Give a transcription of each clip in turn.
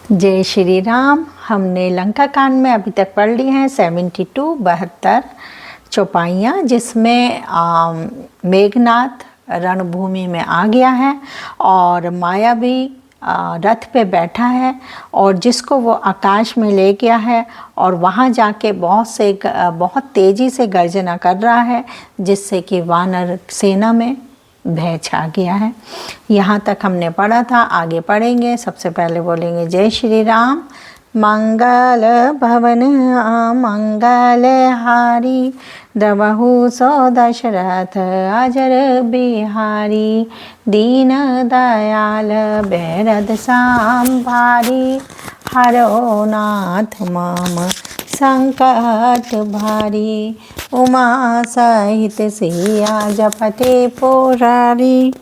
जय श्री राम। हमने लंका कांड में अभी तक पढ़ ली हैं 72 चौपाइयाँ, जिसमें मेघनाथ रणभूमि में आ गया है और माया भी रथ पे बैठा है और जिसको वो आकाश में ले गया है और वहाँ जाके बहुत तेज़ी से गर्जना कर रहा है, जिससे कि वानर सेना में भय छा गया है। यहाँ तक हमने पढ़ा था, आगे पढ़ेंगे। सबसे पहले बोलेंगे जय श्री राम। मंगल भवन मंगल हारी, द्रवहु सो दशरथ अजर बिहारी, दीन दयाल बेरद सांभारी, हरो नाथ मम संकट भारी, उमा सहित सिया जपते पुरारी,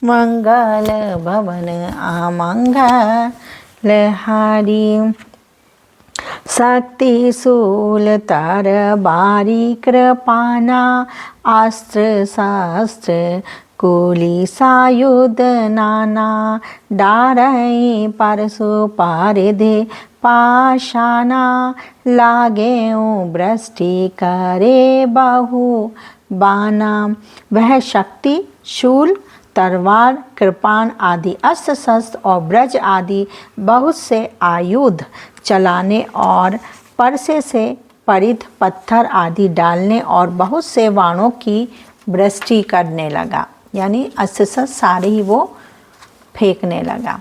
मंगल भवन अमंगल हारी, शक्ति शूल तर बारी कृपाना, अस्त्र शास्त्र कुली सायुध नाना, डारई परशु पारिधि पाशाना, लागे वृष्टि करे बहु बाना। वह शक्ति शूल तलवार कृपाण आदि अस्त्र शस्त्र और ब्रज आदि बहुत से आयुध चलाने और परसे से परिध पत्थर आदि डालने और बहुत से बाणों की वृष्टि करने लगा, यानी अस्त्र शस्त्र सारे ही वो फेंकने लगा।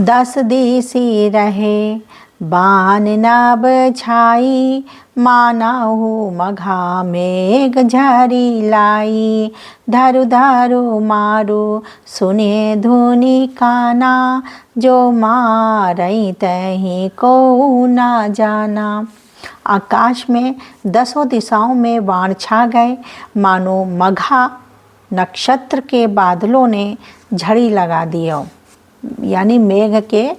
10 दिसी रहे बान नभ छाई, मानहु मघा मेघ झरी लाई, धरु धरु मारु सुने धुनि काना, जो मारई तहीं को ना जाना। आकाश में 10 दिशाओं में बाण छा गए, मानो मघा नक्षत्र के बादलों ने झड़ी लगा दी हो, यानी मेघ के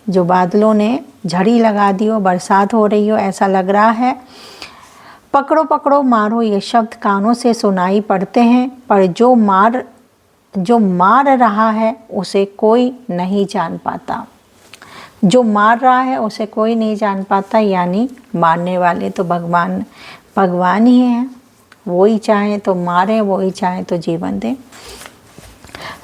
जो बादलों ने झड़ी लगा दी हो, बरसात हो रही हो, ऐसा लग रहा है। पकड़ो पकड़ो मारो ये शब्द कानों से सुनाई पड़ते हैं, पर जो मार रहा है उसे कोई नहीं जान पाता। जो मार रहा है उसे कोई नहीं जान पाता, यानी मारने वाले तो भगवान ही हैं। वो ही चाहे तो मारे, वो ही चाहे तो जीवन दे।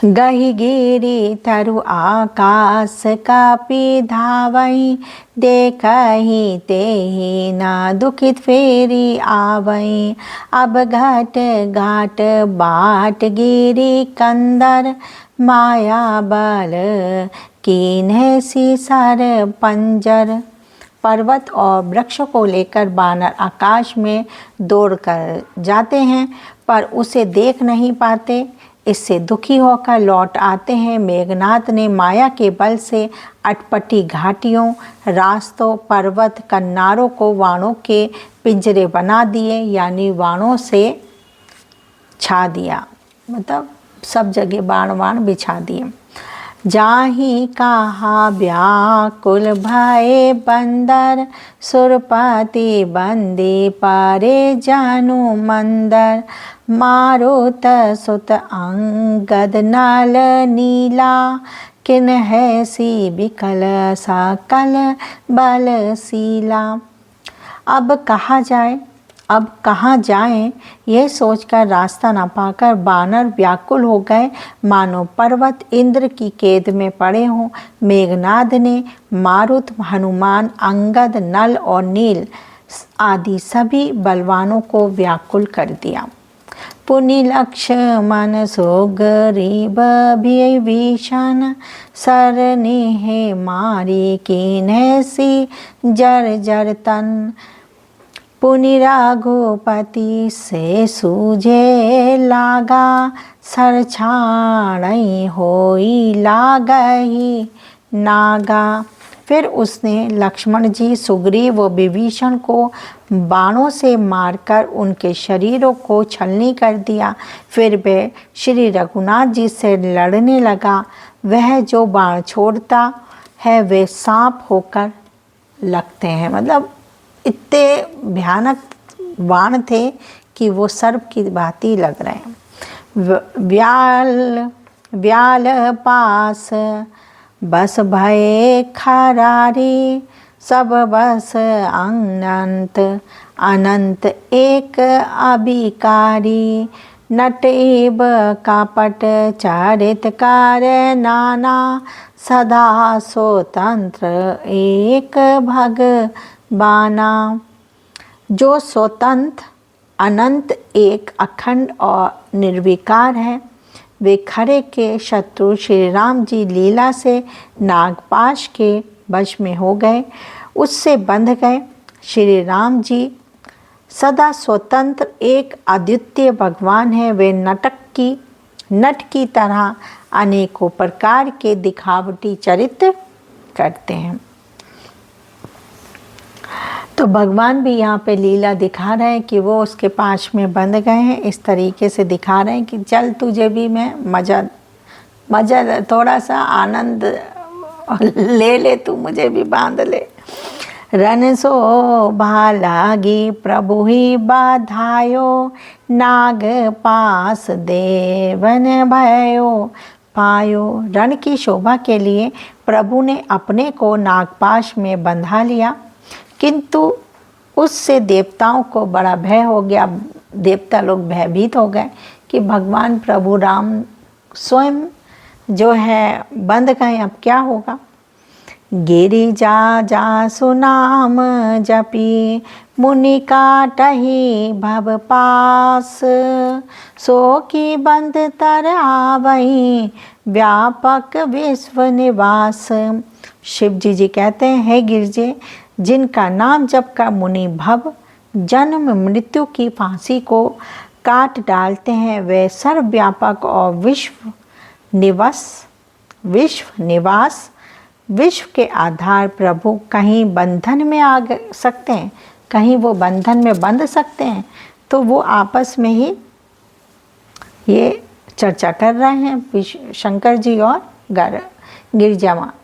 गही गिरी तरु आकाश कापी धावई, देखही तेहि न दुखित फेरी आवई, अब घाट घाट बाट गिरी कंदर, माया बल कीन्ह सी सर पंजर। पर्वत और वृक्षों को लेकर बानर आकाश में दौड़ कर जाते हैं, पर उसे देख नहीं पाते। इससे दुखी होकर लौट आते हैं। मेघनाथ ने माया के बल से अटपटी घाटियों, रास्तों, पर्वत, कन्नारों को वाणों के पिंजरे बना दिए, यानी वाणों से छा दिया, मतलब सब जगह बाण बिछा दिए। जाहि कहा व्याकुल भये बंदर, सुरपति बंदी पारे जानु मंदर, मारुत सुत अंगद नल नीला, किन्ह सी बिकल सकल बलशीला। अब कहाँ जाएं, यह सोचकर रास्ता न पाकर बानर व्याकुल हो गए, मानो पर्वत इंद्र की कैद में पड़े हों। मेघनाद ने मारुत, हनुमान, अंगद, नल और नील आदि सभी बलवानों को व्याकुल कर दिया। पुनि लक्ष्मण सुग्रीव विभीषण, सरनेह मारी कीन्ह सी जर जर तन, पुनि रघुपति से सूझे लागा, सर छाड़ई होई लागही नागा। फिर उसने लक्ष्मण जी, सुग्रीव व विभीषण को बाणों से मारकर उनके शरीरों को छलनी कर दिया। फिर वह श्री रघुनाथ जी से लड़ने लगा। वह जो बाण छोड़ता है वे सांप होकर लगते हैं, मतलब इतने भयानक बाण थे कि वो सर्प की भांति लग रहे हैं। व्याल पास बस भये खरारी सब बस अनंत, अनंत एक अभिकारी। नट एव कापट चरित कार नाना, सदा स्वतंत्र एक भगवाना। जो स्वतंत्र अनंत एक अखंड और निर्विकार है, वे खरे के शत्रु श्री राम जी लीला से नागपाश के वश में हो गए, उससे बंध गए। श्री राम जी सदा स्वतंत्र एक अद्वितीय भगवान है। वे नट की तरह अनेकों प्रकार के दिखावटी चरित्र करते हैं। तो भगवान भी यहाँ पे लीला दिखा रहे हैं कि वो उसके पास में बंध गए हैं। इस तरीके से दिखा रहे हैं कि चल तुझे भी मैं मजा थोड़ा सा आनंद ले तू मुझे भी बांध ले। रन शोभा लागी प्रभु ही बाधायो, नाग पास देवन भयो पायो। रण की शोभा के लिए प्रभु ने अपने को नागपाश में बंधा लिया, किंतु उससे देवताओं को बड़ा भय हो गया। देवता लोग भयभीत हो गए कि भगवान प्रभु राम स्वयं जो है बंध गए, अब क्या होगा। गिरिजा जा सुनाम जपी, मुनि काटहि भव पास, सो की बंद तर आवई, व्यापक विश्व निवास। शिव जी कहते हैं, हे गिरजे, जिनका नाम जप का मुनि भव जन्म मृत्यु की फांसी को काट डालते हैं, वे सर्वव्यापक और विश्व निवास विश्व के आधार प्रभु कहीं बंधन में आ सकते हैं, कहीं वो बंधन में बंध सकते हैं। तो वो आपस में ही ये चर्चा कर रहे हैं शंकर जी और गिरिजा माँ।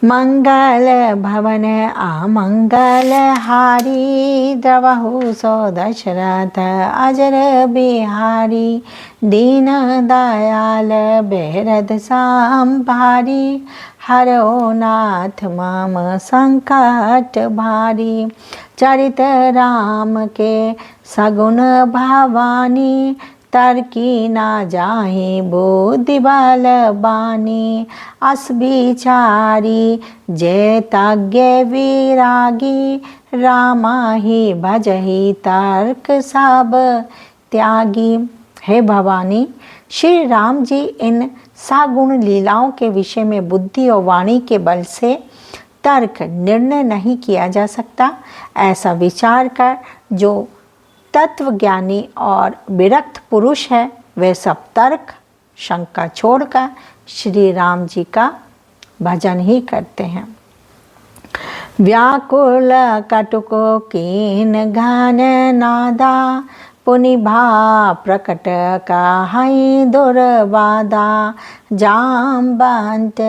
मंगल भवन अमंगल हारी, द्रवहु सो दशरथ अजर बिहारी, दीन दयाल बेरद संभारी, हरो नाथ मम संकट भारी। चरित राम के सगुण भवानी, तरकी ना जाहि बुद्धि बल बानी, अस बिचारी जैतज्ञ विरागी, रामा ही भजहि तर्क सब त्यागी। हे भवानी, श्री राम जी इन सागुण लीलाओं के विषय में बुद्धि और वाणी के बल से तर्क निर्णय नहीं किया जा सकता। ऐसा विचार कर जो तत्वज्ञानी और विरक्त पुरुष है, वे सब तर्क शंका छोड़कर श्री राम जी का भजन ही करते हैं। व्याकुल कटुको कीन घन नादा, पुनि भा प्रकट काहि दुर्वादा, जाम्बंत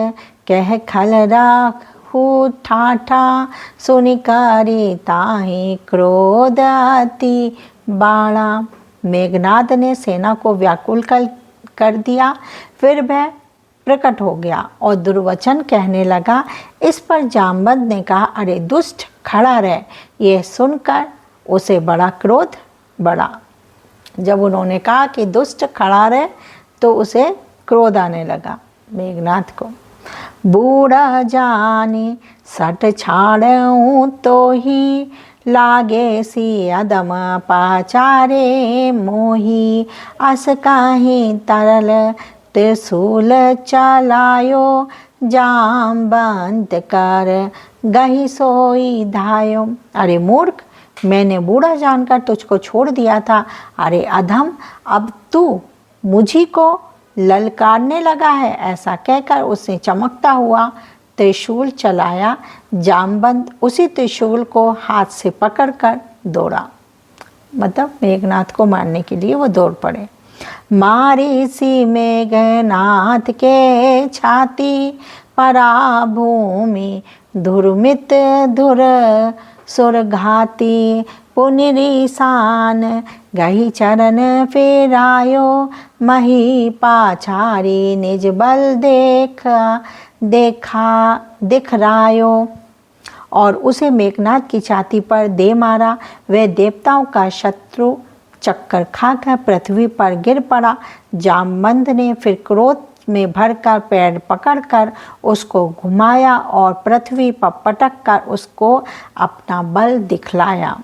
कह खल राखु ठाठा, सुनिकारी ताहि क्रोध अति बाणा। मेघनाद ने सेना को व्याकुल कर दिया, फिर वह प्रकट हो गया और दुर्वचन कहने लगा। इस पर जामवंत ने कहा, अरे दुष्ट खड़ा रह। यह सुनकर उसे बड़ा क्रोध बढ़ा। जब उन्होंने कहा कि दुष्ट खड़ा रहे तो उसे क्रोध आने लगा मेघनाद को। बूढ़ा जानी सट छाड़ूं तो ही, लागे सी अदम पाचारे मोही, अस काहि तरल त्रिशूल चलायो, जामवंत कर गही सोई धायो। अरे मूर्ख, मैंने बूढ़ा जानकर तुझको छोड़ दिया था। अरे अधम, अब तू मुझी को ललकारने लगा है। ऐसा कहकर उसने चमकता हुआ त्रिशूल चलाया। जामवंत उसी त्रिशूल को हाथ से पकड़कर दौड़ा, मतलब मेघनाद को मारने के लिए वो दौड़ पड़े। मारी सी मेघनाद के छाती, पराभूमि धुरमित धुर सुरघाती, पुनरीसान गही चरण फेरायो, मही पाछारी निज बल देख दिखरायो और उसे मेघनाद की छाती पर दे मारा। वह देवताओं का शत्रु चक्कर खाकर पृथ्वी पर गिर पड़ा। जामवंत ने फिर क्रोध में भरकर पैर पकड़कर उसको घुमाया और पृथ्वी पर पटक कर उसको अपना बल दिखलाया।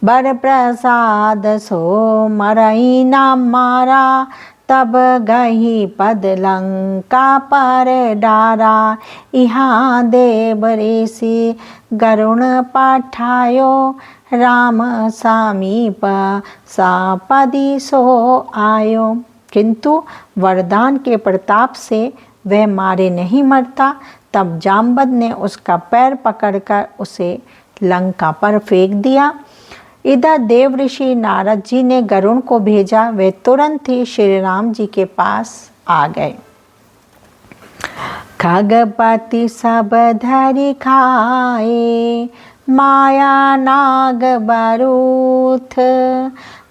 बर प्रसाद सो मरई न मारा, तब गही पद लंका पर डारा। यहाँ देव ऋषि गरुण पठायो, राम समीप सापदी सो आयो। किंतु वरदान के प्रताप से वह मारे नहीं मरता। तब जामवंत ने उसका पैर पकड़कर उसे लंका पर फेंक दिया। इधर देव ऋषि नारद जी ने गरुण को भेजा। वे तुरंत ही श्री राम जी के पास आ गए। खगपति सब धरि खाए, माया नाग बरूथ।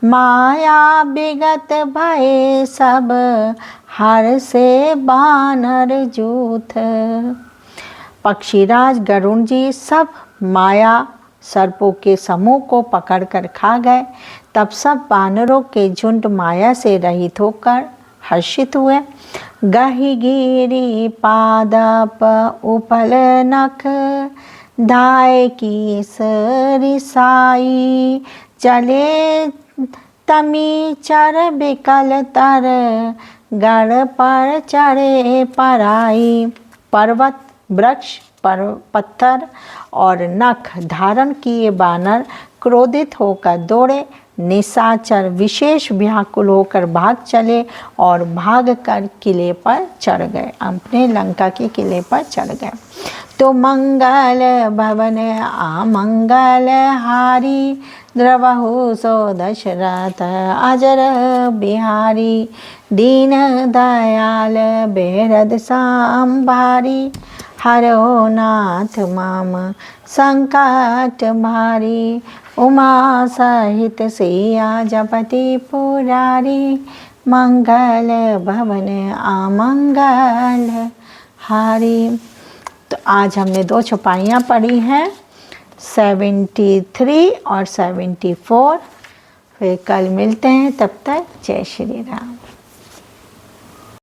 माया विगत भय सब, हर से बानर जूथ। पक्षीराज गरुण जी सब माया सर्पों के समूह को पकड़कर खा गए। तब सब बानरों के झुंड माया से रहित होकर हर्षित हुए। गही गिरी पादप उपल नख, धाय की सरिसाई। चले तमी चर बिकल तर, गढ़ पर चढ़े पराई। पर्वत, वृक्ष, पत्थर और नख धारण किए बानर क्रोधित होकर दौड़े। निशाचर विशेष व्याकुल होकर भाग चले और भागकर किले पर चढ़ गए, अपने लंका के किले पर चढ़ गए। तो मंगल भवन आमंगल हारी, द्रवहु सो दशरथ अजर बिहारी। दीन दयाल बेरद सांभारी, हरो नाथ माम संकट भारी। उमा सहित सिया जपति पुरारी, मंगल भवन आमंगल हारी। तो आज हमने 2 चौपाइयाँ पढ़ी हैं, 73 और 74। फिर कल मिलते हैं, तब तक जय श्री राम।